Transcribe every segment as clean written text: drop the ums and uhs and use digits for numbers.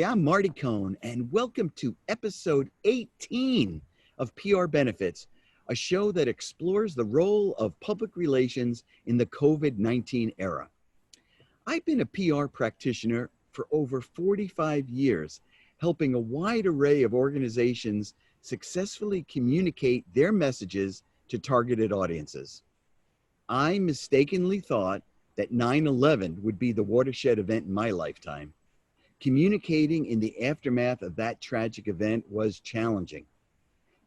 I'm Marty Cohn, and welcome to episode 18 of PR Benefits, a show that explores the role of public relations in the COVID-19 era. I've been a PR practitioner for over 45 years, helping a wide array of organizations successfully communicate their messages to targeted audiences. I mistakenly thought that 9/11 would be the watershed event in my lifetime. Communicating in the aftermath of that tragic event was challenging.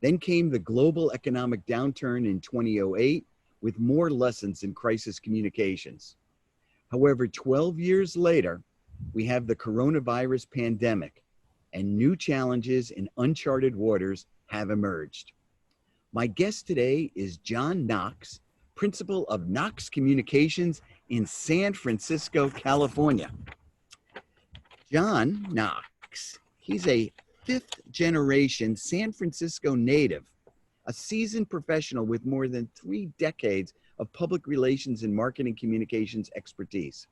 Then came the global economic downturn in 2008 with more lessons in crisis communications. However, 12 years later, we have the coronavirus pandemic, and new challenges in uncharted waters have emerged. My guest today is John Knox, principal of Knox Communications in San Francisco, California. John Knox, he's a fifth-generation San Francisco native, a seasoned professional with more than 3 decades of public relations and marketing communications expertise.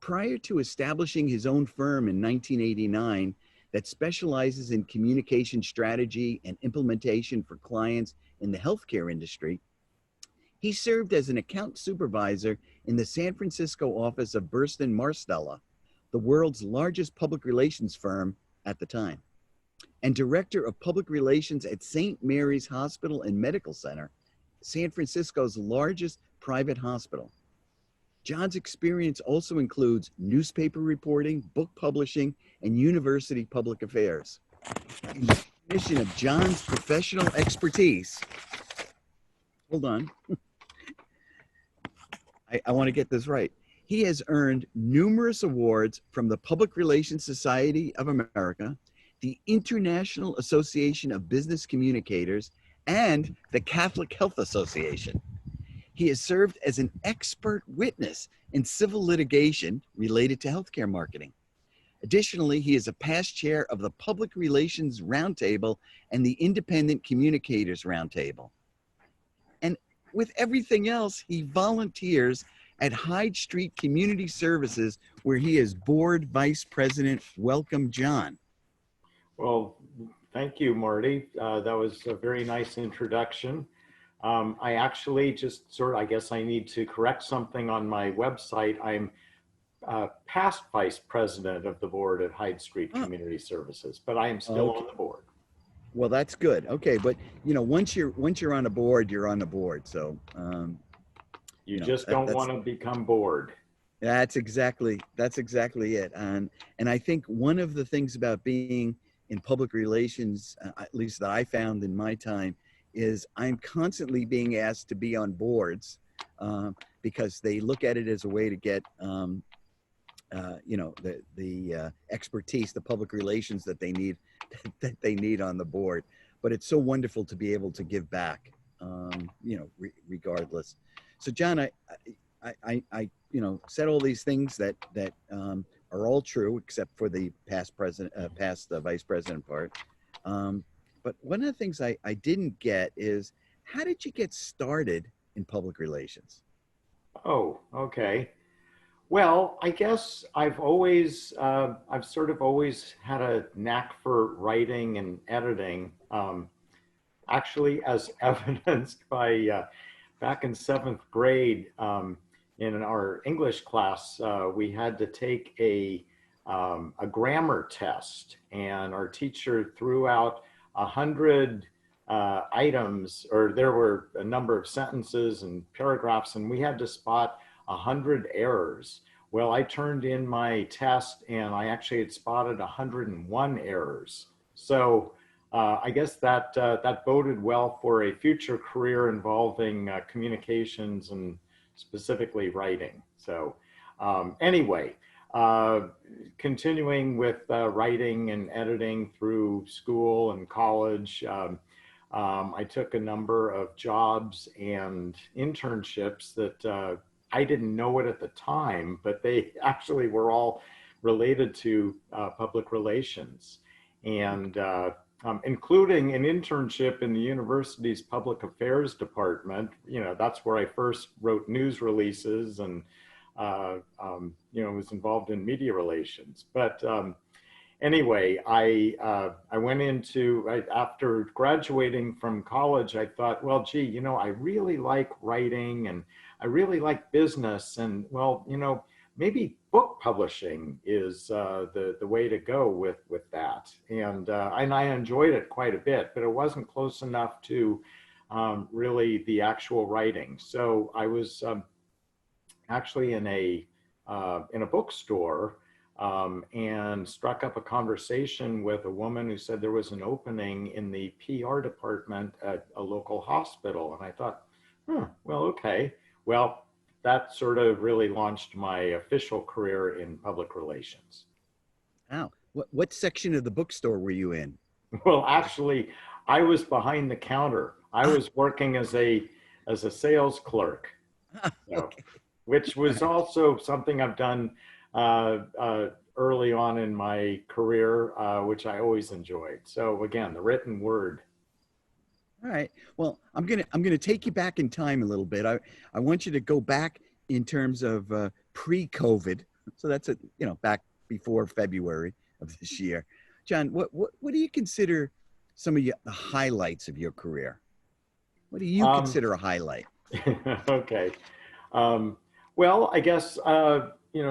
Prior to establishing his own firm in 1989 that specializes in communication strategy and implementation for clients in the healthcare industry, he served as an account supervisor in the San Francisco office of Burstyn Marsteller, the world's largest public relations firm at the time, and director of public relations at St. Mary's Hospital and Medical Center, San Francisco's largest private hospital. John's experience also includes newspaper reporting, book publishing, and university public affairs. In recognition of John's professional expertise, hold on, I want to get this right. He has earned numerous awards from the Public Relations Society of America, the International Association of Business Communicators, and the Catholic Health Association. He has served as an expert witness in civil litigation related to healthcare marketing. Additionally, he is a past chair of the Public Relations Roundtable and the Independent Communicators Roundtable. And with everything else, he volunteers at Hyde Street Community Services, where he is board vice president. Welcome, John. Well, thank you, Marty. That was a very nice introduction. I actually I guess I need to correct something on my website. I'm past vice president of the board at Hyde Street Community Services, but I am still on the board. Well, that's good. Okay, but once you're on a board, you're on the board. So you just don't want to become bored. That's exactly it. And I think one of the things about being in public relations, at least that I found in my time, is I'm constantly being asked to be on boards because they look at it as a way to get the expertise, the public relations that they need on the board. But it's so wonderful to be able to give back, regardless. So John, I said all these things that are all true except for the past vice president part. But one of the things I didn't get is, how did you get started in public relations? Oh, okay. Well, I guess I've sort of always had a knack for writing and editing, actually as evidenced by back in 7th grade, in our English class, we had to take a grammar test, and our teacher threw out 100 items, or there were a number of sentences and paragraphs, and we had to spot 100 errors. Well, I turned in my test and I actually had spotted 101 errors. So I guess that boded well for a future career involving communications and specifically writing. So anyway, continuing with writing and editing through school and college, I took a number of jobs and internships that I didn't know it at the time, but they actually were all related to public relations, and including an internship in the university's public affairs department. That's where I first wrote news releases and was involved in media relations. But Anyway, I went into after graduating from college. I thought, well, gee, I really like writing and I really like business, and well, maybe book publishing is the way to go with that. And I enjoyed it quite a bit, but it wasn't close enough to really the actual writing. So I was actually in a bookstore, and struck up a conversation with a woman who said there was an opening in the PR department at a local hospital. And I thought, well, okay. Well, that sort of really launched my official career in public relations. Wow. What section of the bookstore were you in? Well, actually, I was behind the counter. I Ah, was working as a sales clerk, so, okay. which All was right. also something I've done early on in my career, which I always enjoyed. So again, the written word. All right. Well, I'm gonna take you back in time a little bit. I want you to go back in terms of pre-COVID. So that's back before February of this year. John, what do you consider some of the highlights of your career? What do you Um, consider a highlight? okay. Um, well, I guess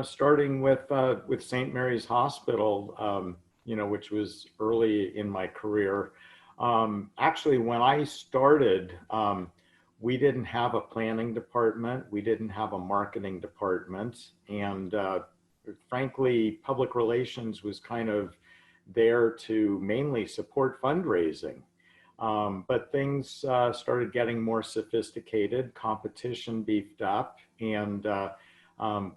starting with St. Mary's Hospital, which was early in my career. Actually, when I started, we didn't have a planning department, we didn't have a marketing department, and frankly, public relations was kind of there to mainly support fundraising. But things started getting more sophisticated, competition beefed up, and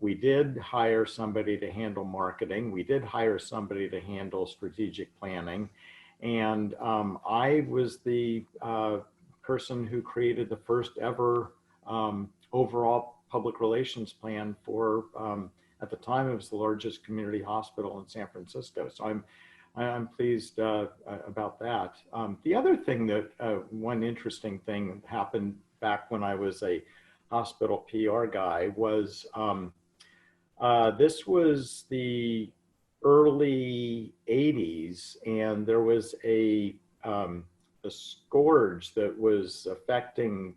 we did hire somebody to handle marketing. We did hire somebody to handle strategic planning. And I was the person who created the first ever overall public relations plan for, at the time, it was the largest community hospital in San Francisco. So I'm pleased about that. The other thing that one interesting thing happened back when I was a hospital PR guy was this was the early 80s, and there was a scourge that was affecting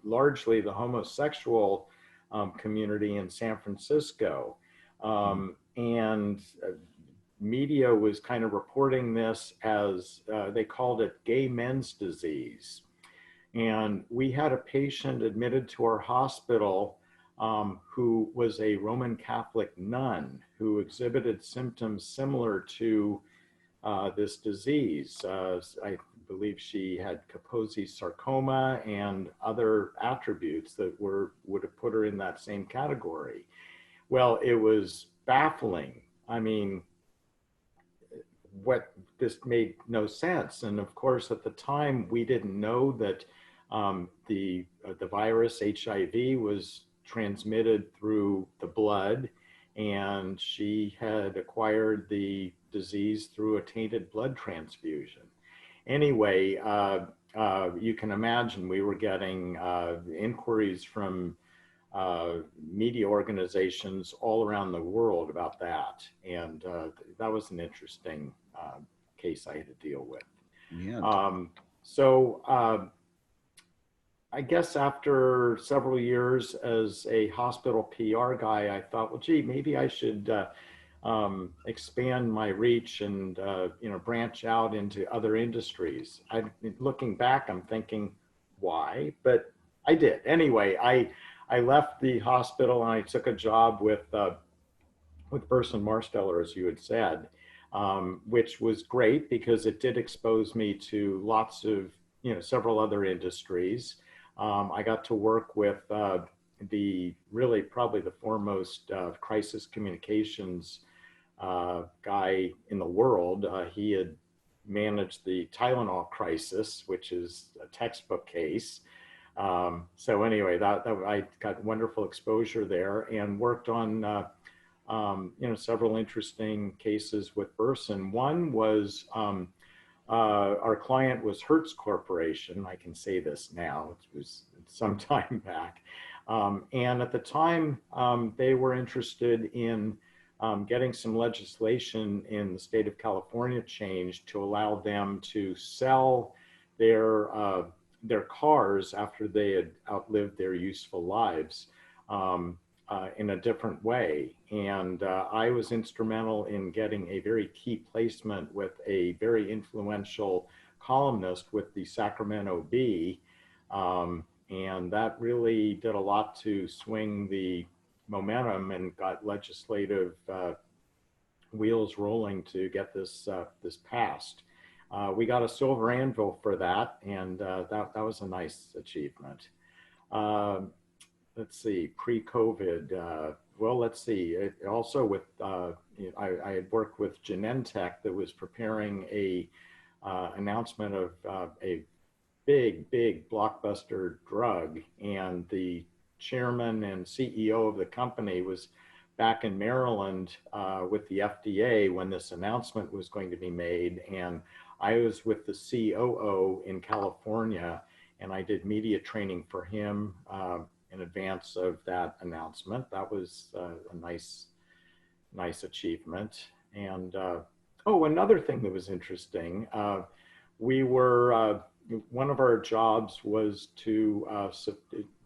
largely the homosexual community in San Francisco. And media was kind of reporting this as they called it gay men's disease. And we had a patient admitted to our hospital who was a Roman Catholic nun who exhibited symptoms similar to this disease. I believe she had Kaposi sarcoma and other attributes that would have put her in that same category. Well, it was baffling. I mean, what this made no sense. And of course, at the time, we didn't know that the virus HIV was transmitted through the blood, and she had acquired the disease through a tainted blood transfusion. Anyway, you can imagine we were getting inquiries from media organizations all around the world about that. And that was an interesting case I had to deal with. Yeah. So I guess after several years as a hospital PR guy, I thought, well, gee, maybe I should expand my reach and branch out into other industries. Looking back, I'm thinking, why? But I did. Anyway, I left the hospital and I took a job with Burson Marsteller, as you had said, which was great because it did expose me to lots of, several other industries. I got to work with really probably the foremost crisis communications guy in the world. He had managed the Tylenol crisis, which is a textbook case. So anyway, that I got wonderful exposure there and worked on several interesting cases with Burson. One was our client was Hertz Corporation. I can say this now. It was some time back. And at the time, they were interested in getting some legislation in the state of California changed to allow them to sell their cars after they had outlived their useful lives in a different way. And I was instrumental in getting a very key placement with a very influential columnist with the Sacramento Bee. And that really did a lot to swing the momentum and got legislative wheels rolling to get this passed. We got a silver anvil for that, and that was a nice achievement. Let's see, pre-COVID. Well, let's see. Also, with I had worked with Genentech that was preparing a announcement of a big blockbuster drug, and the chairman and CEO of the company was back in Maryland with the FDA when this announcement was going to be made, and I was with the COO in California, and I did media training for him in advance of that announcement. That was a nice achievement. And oh, another thing that was interesting, we were one of our jobs was to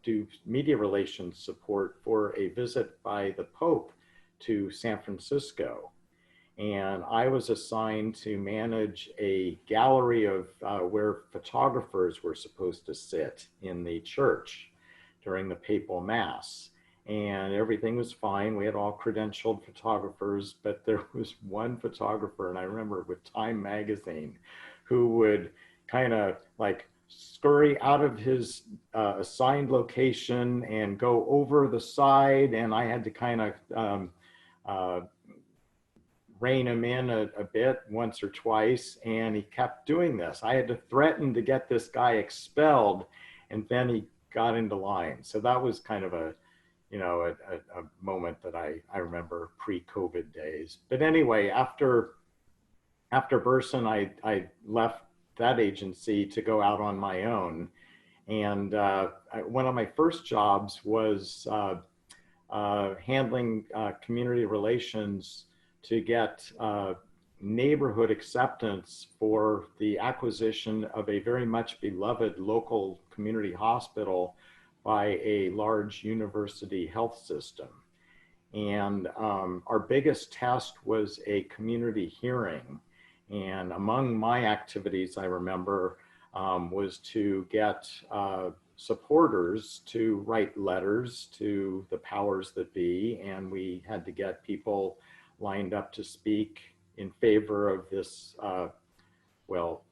do media relations support for a visit by the Pope to San Francisco. And I was assigned to manage a gallery of where photographers were supposed to sit in the church during the papal mass. And everything was fine. We had all credentialed photographers, but there was one photographer, and I remember with Time magazine, who would kind of like scurry out of his assigned location and go over the side, and I had to kind of rein him in a bit once or twice, and he kept doing this. I had to threaten to get this guy expelled, and then he got into line. So that was kind of a moment that I remember pre-COVID days. But anyway, after Burson, I left that agency to go out on my own. And one of my first jobs was handling community relations to get neighborhood acceptance for the acquisition of a very much beloved local community hospital by a large university health system. And our biggest test was a community hearing. And among my activities, I remember, was to get supporters to write letters to the powers that be. And we had to get people lined up to speak in favor of this, well,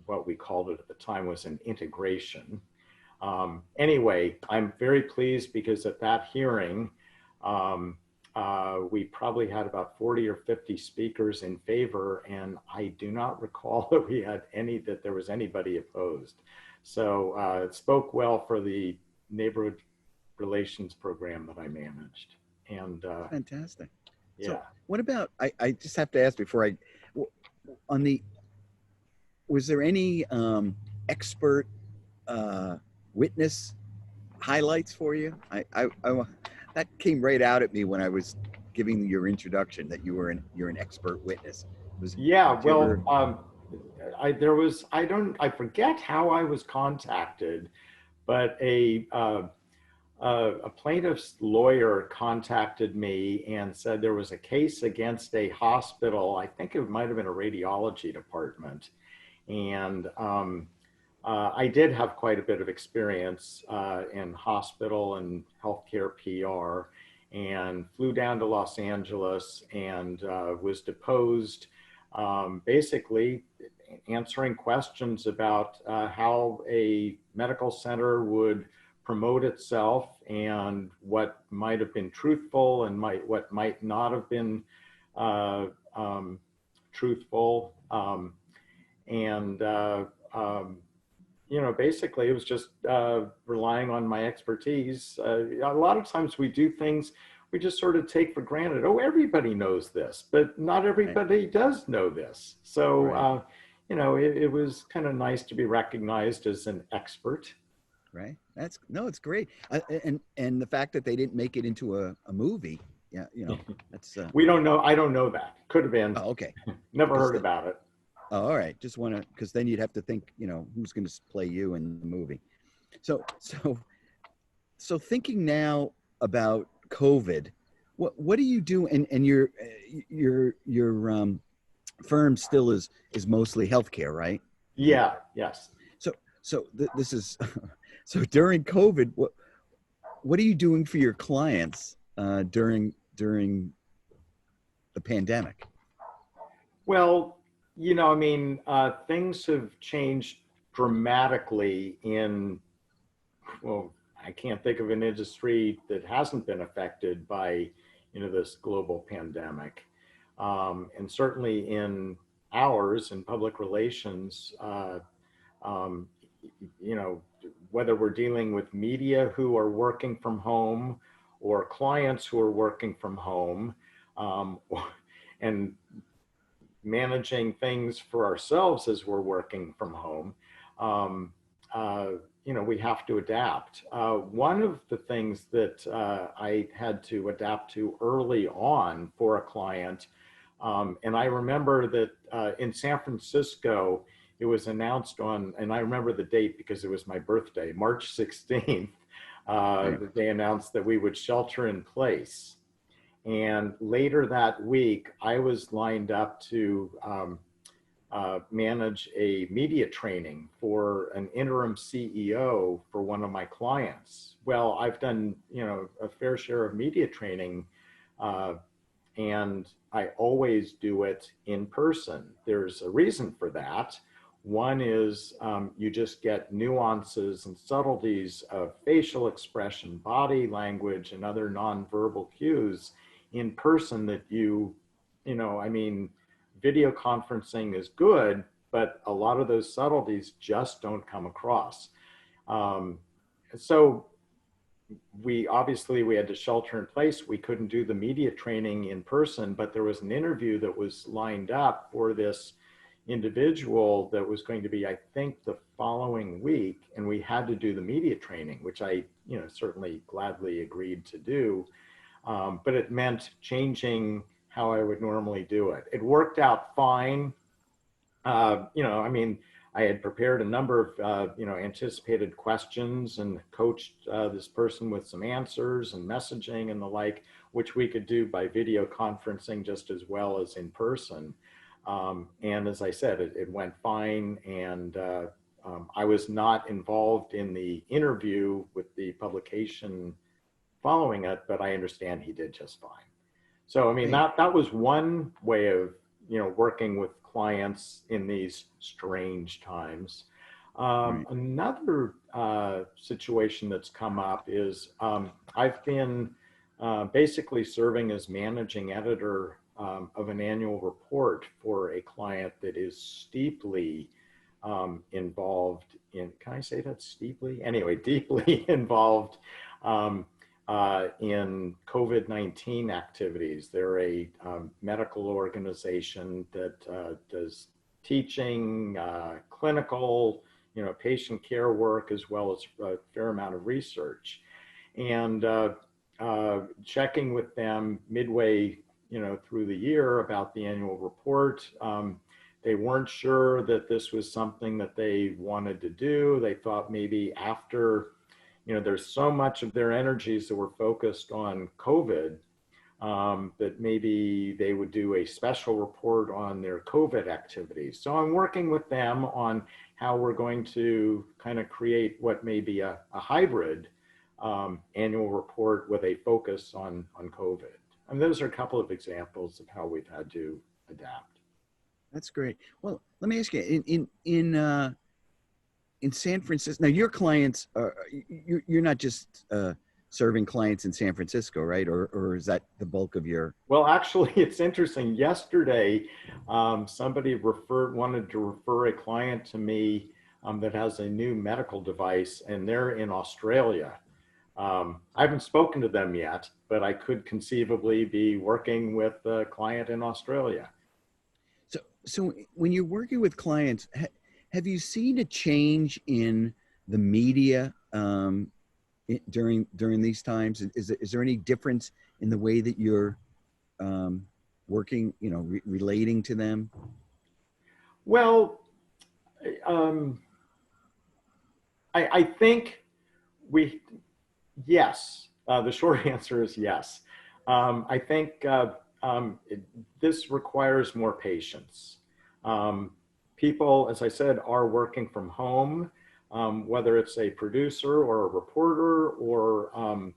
what we called it at the time was an integration. Anyway, I'm very pleased because at that hearing, we probably had about 40 or 50 speakers in favor, and I do not recall that we had that there was anybody opposed. So it spoke well for the neighborhood relations program that I managed. And fantastic. Yeah. So what about, I just have to ask before was there any expert witness highlights for you? That came right out at me when I was giving your introduction that you're an expert witness. Yeah, well, I forget how I was contacted, but a plaintiff's lawyer contacted me and said there was a case against a hospital. I think it might have been a radiology department. And I did have quite a bit of experience in hospital and healthcare PR, and flew down to Los Angeles and was deposed, basically answering questions about how a medical center would promote itself and what might have been truthful and what might not have been truthful. Basically it was just relying on my expertise. A lot of times we do things we just sort of take for granted. Oh, everybody knows this, but not everybody does know this. So, right. It was kind of nice to be recognized as an expert. Right. It's great. And the fact that they didn't make it into a movie Yeah, you know, that's We don't know. I don't know that. Could have been. oh, okay. Never Because heard about it. oh, all right. Just want to, because then you'd have to think, you know, who's going to play you in the movie. So thinking now about COVID, what do you do? And your firm still is mostly healthcare, right? Yeah. Yes. So this is so during COVID, what are you doing for your clients during the pandemic? Well, I mean, things have changed dramatically in, well, I can't think of an industry that hasn't been affected by, this global pandemic. And certainly in ours, in public relations, um, you know, whether we're dealing with media who are working from home or clients who are working from home, um, and managing things for ourselves as we're working from home, um, uh, we have to adapt. One of the things that I had to adapt to early on for a client, and I remember that in San Francisco, it was announced on, and I remember the date because it was my birthday, March 16th, Right. that they announced that we would shelter in place. And later that week, I was lined up to manage a media training for an interim CEO for one of my clients. Well, I've done, a fair share of media training, uh, and I always do it in person. There's a reason for that. One is you just get nuances and subtleties of facial expression, body language, and other nonverbal cues in person that I mean, video conferencing is good, but a lot of those subtleties just don't come across. Um, so we had to shelter in place. We couldn't do the media training in person, but there was an interview that was lined up for this individual that was going to be, I think, the following week, and we had to do the media training, which I, certainly gladly agreed to do. But it meant changing how I would normally do it. It worked out fine. I mean, I had prepared a number of, anticipated questions and coached this person with some answers and messaging and the like, which we could do by video conferencing just as well as in person. And as I said, it went fine. And I was not involved in the interview with the publication following it, but I understand he did just fine. So, I mean, Great. that was one way of, working with clients in these strange times. Right. Another situation that's come up is I've been basically serving as managing editor of an annual report for a client that is steeply involved in, can I say that steeply? Anyway, deeply involved in COVID-19 activities. They're a medical organization that does teaching, clinical, patient care work, as well as a fair amount of research. And checking with them midway, through the year about the annual report. They weren't sure that this was something that they wanted to do. They thought maybe after, there's so much of their energies that were focused on COVID, that maybe they would do a special report on their COVID activities. So I'm working with them on how we're going to kind of create what may be a hybrid annual report with a focus on COVID. And those are a couple of examples of how we've had to adapt. That's great. Well, let me ask you, in San Francisco, now your clients are, you're not just serving clients in San Francisco, right? Or is that the bulk of your? Well, actually, it's interesting. Yesterday, somebody wanted to refer a client to me that has a new medical device, and they're in Australia. I haven't spoken to them yet, but I could conceivably be working with a client in Australia. So when you're working with clients, have you seen a change in the media during these times? Is there any difference in the way that you're working, relating to them? Well, um, I think we, yes. The short answer is yes. I think this requires more patience. Um, People, as I said, are working from home, whether it's a producer or a reporter or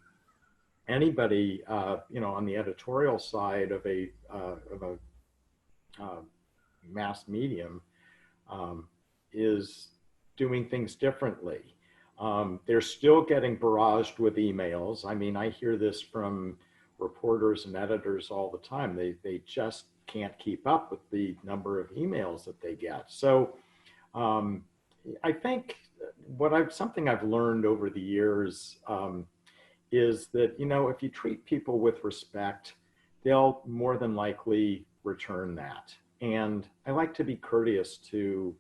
anybody, on the editorial side of a uh, mass medium, um, is doing things differently. They're still getting barraged with emails. I mean, I hear this from reporters and editors all the time. They just can't keep up with the number of emails that they get. So um, I think something I've learned over the years is that, if you treat people with respect, they'll more than likely return that. And I like to be courteous to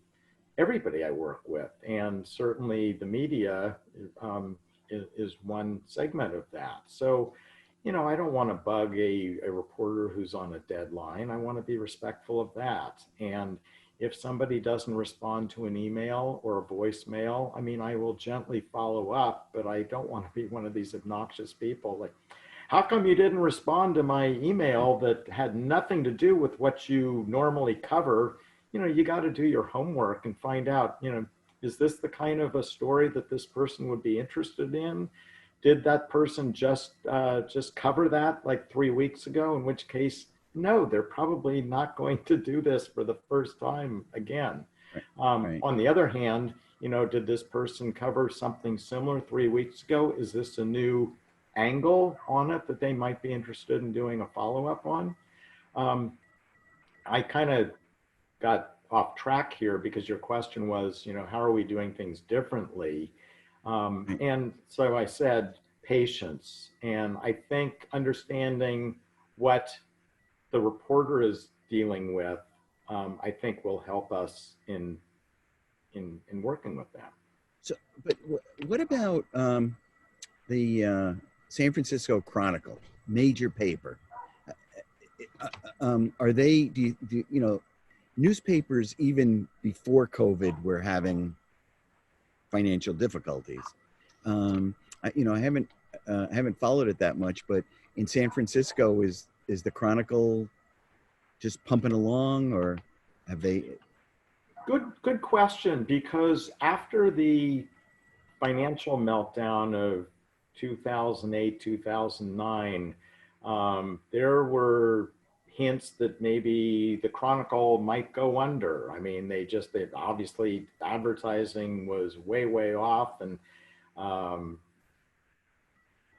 everybody I work with, and certainly the media is one segment of that. So, I don't want to bug a reporter who's on a deadline. I want to be respectful of that. And if somebody doesn't respond to an email or a voicemail, I mean, I will gently follow up, but I don't want to be one of these obnoxious people like, how come you didn't respond to my email that had nothing to do with what you normally cover? You got to do your homework and find out, is this the kind of a story that this person would be interested in? Did that person just cover that like 3 weeks ago? In which case, no, they're probably not going to do this for the first time again. Right. On the other hand, did this person cover something similar 3 weeks ago? Is this a new angle on it that they might be interested in doing a follow-up on? I kind of got off track here because your question was, how are we doing things differently? Right. And so I said patience. And I think understanding what the reporter is dealing with, I think will help us in working with that. So, but what about the San Francisco Chronicle, major paper? Are they? Newspapers even before COVID were having financial difficulties. I haven't followed it that much, but in San Francisco, is the Chronicle just pumping along, or have they? Good question, because after the financial meltdown of 2008, 2009, there were hints that maybe the Chronicle might go under. I mean, they obviously advertising was way off, and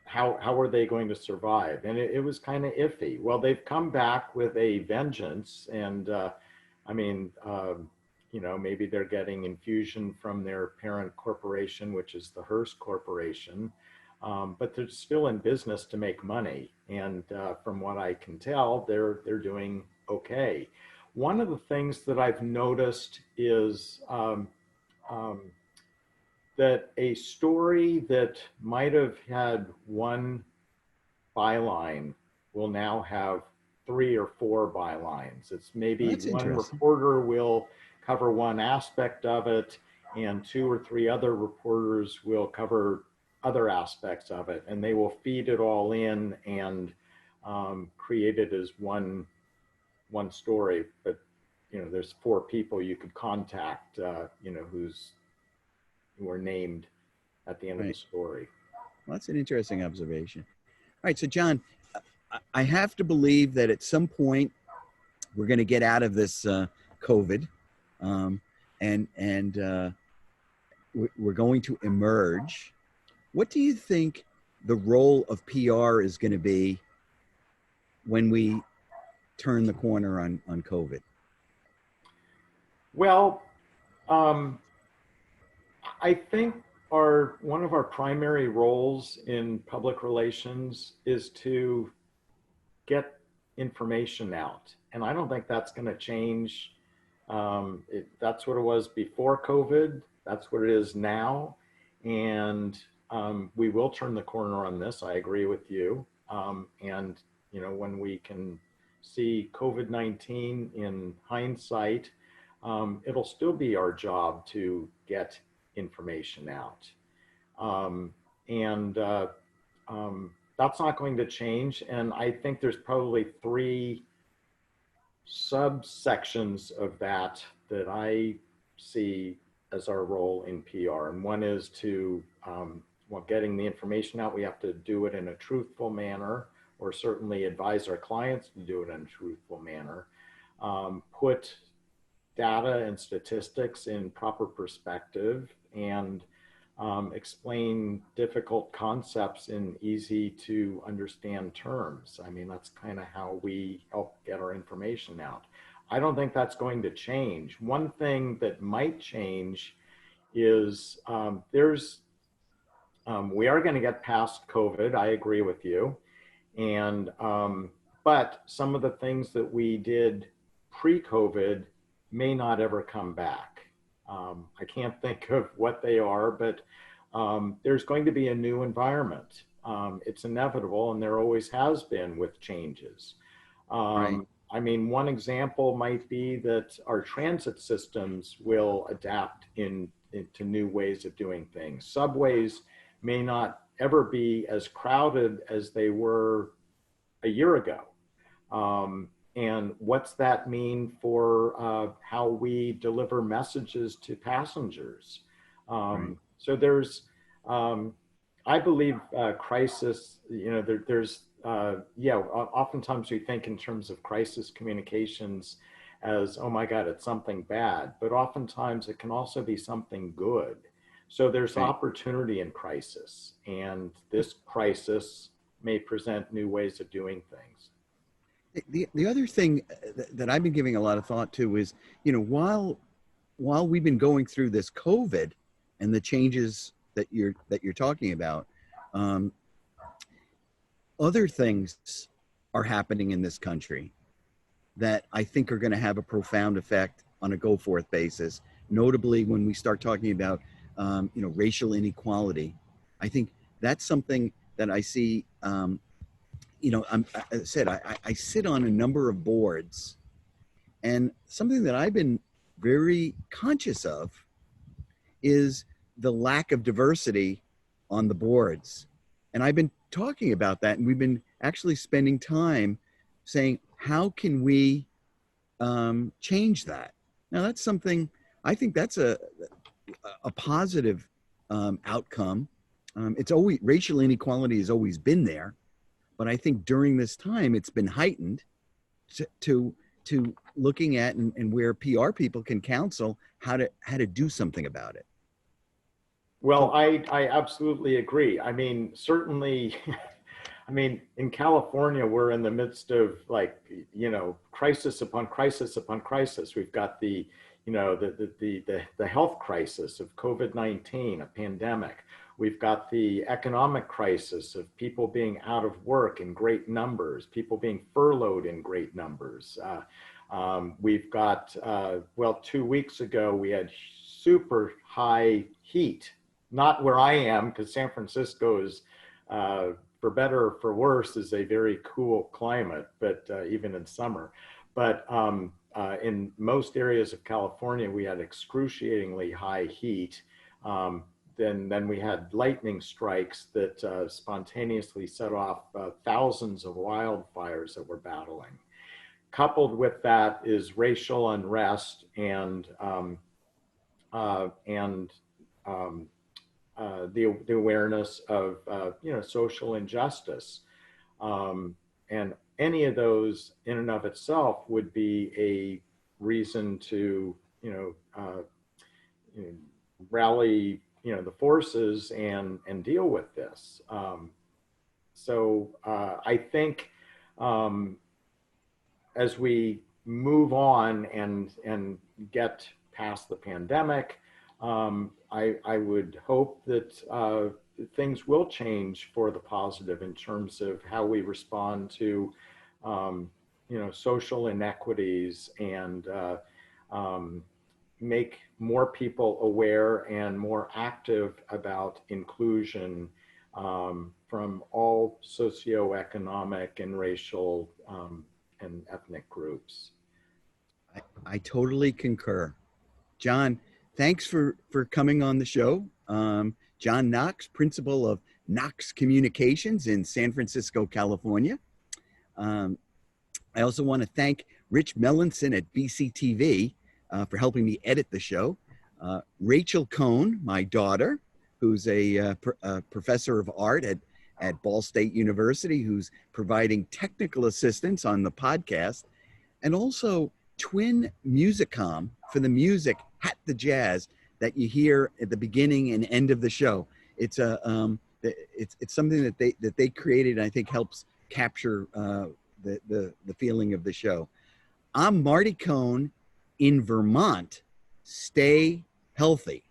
how were they going to survive? And it was kind of iffy. Well, they've come back with a vengeance, and I mean, maybe they're getting infusion from their parent corporation, which is the Hearst Corporation, but they're still in business to make money. And from what I can tell, they're doing okay. One of the things that I've noticed is that a story that might have had one byline will now have 3 or 4 bylines. It's maybe That's one interesting. reporter will cover one aspect of it, and 2 or 3 other reporters will cover other aspects of it, and they will feed it all in and create it as one story. But there's 4 people you could contact, who are named at the end of the Right. story. Well, that's an interesting observation. All right, so John, I have to believe that at some point we're going to get out of this COVID, and we're going to emerge. What do you think the role of PR is going to be when we turn the corner on COVID? Well, I think one of our primary roles in public relations is to get information out, and I don't think that's going to change. That's what it was before COVID. That's what it is now, and we will turn the corner on this. I agree with you. And, when we can see COVID-19 in hindsight, it'll still be our job to get information out. And that's not going to change. And I think there's probably three subsections of that I see as our role in PR. And one is to, getting the information out, we have to do it in a truthful manner, or certainly advise our clients to do it in a truthful manner. Put data and statistics in proper perspective, and explain difficult concepts in easy to understand terms. I mean, that's kind of how we help get our information out. I don't think that's going to change. One thing that might change is we are going to get past COVID. I agree with you. And, but some of the things that we did pre-COVID may not ever come back. I can't think of what they are, but there's going to be a new environment. It's inevitable, and there always has been with changes. Right. I mean, one example might be that our transit systems will adapt into new ways of doing things. Subways may not ever be as crowded as they were a year ago. And what's that mean for how we deliver messages to passengers? Right. So there's, I believe, crisis, oftentimes we think in terms of crisis communications as, oh my God, it's something bad, but oftentimes it can also be something good. So there's Right. opportunity in crisis, and this crisis may present new ways of doing things. The other thing that I've been giving a lot of thought to is, while we've been going through this COVID and the changes that you're talking about, other things are happening in this country that I think are going to have a profound effect on a go forth basis. Notably, when we start talking about racial inequality, I think that's something that I see. I said, I sit on a number of boards, and something that I've been very conscious of is the lack of diversity on the boards. And I've been talking about that, and we've been actually spending time saying, how can we change that? Now, that's something, I think that's a positive outcome. It's always, racial inequality has always been there. But I think during this time, it's been heightened to looking at and where PR people can counsel how to do something about it. Well, So, I absolutely agree. I mean, certainly, I mean, in California, we're in the midst of crisis upon crisis upon crisis. We've got the health crisis of COVID-19, a pandemic. We've got the economic crisis of people being out of work in great numbers, people being furloughed in great numbers. We've got, 2 weeks ago, we had super high heat, not where I am, because San Francisco is, for better or for worse, is a very cool climate, but even in summer. But in most areas of California, we had excruciatingly high heat. Then we had lightning strikes that spontaneously set off thousands of wildfires that we're battling. Coupled with that is racial unrest and the awareness of social injustice, and any of those in and of itself would be a reason to rally the forces and deal with this. So I think as we move on and get past the pandemic, I would hope that things will change for the positive in terms of how we respond to social inequities and make more people aware and more active about inclusion from all socioeconomic and racial and ethnic groups. I totally concur. John, thanks for coming on the show. John Knox, principal of Knox Communications in San Francisco, California. I also want to thank Rich Melanson at BCTV for helping me edit the show. Rachel Cohn, my daughter, who's a professor of art at Ball State University, who's providing technical assistance on the podcast, and also Twin Musicom for the music, Hat the Jazz, that you hear at the beginning and end of the show. It's it's something that they created, and I think helps capture the feeling of the show. I'm Marty Cohn in Vermont. Stay healthy.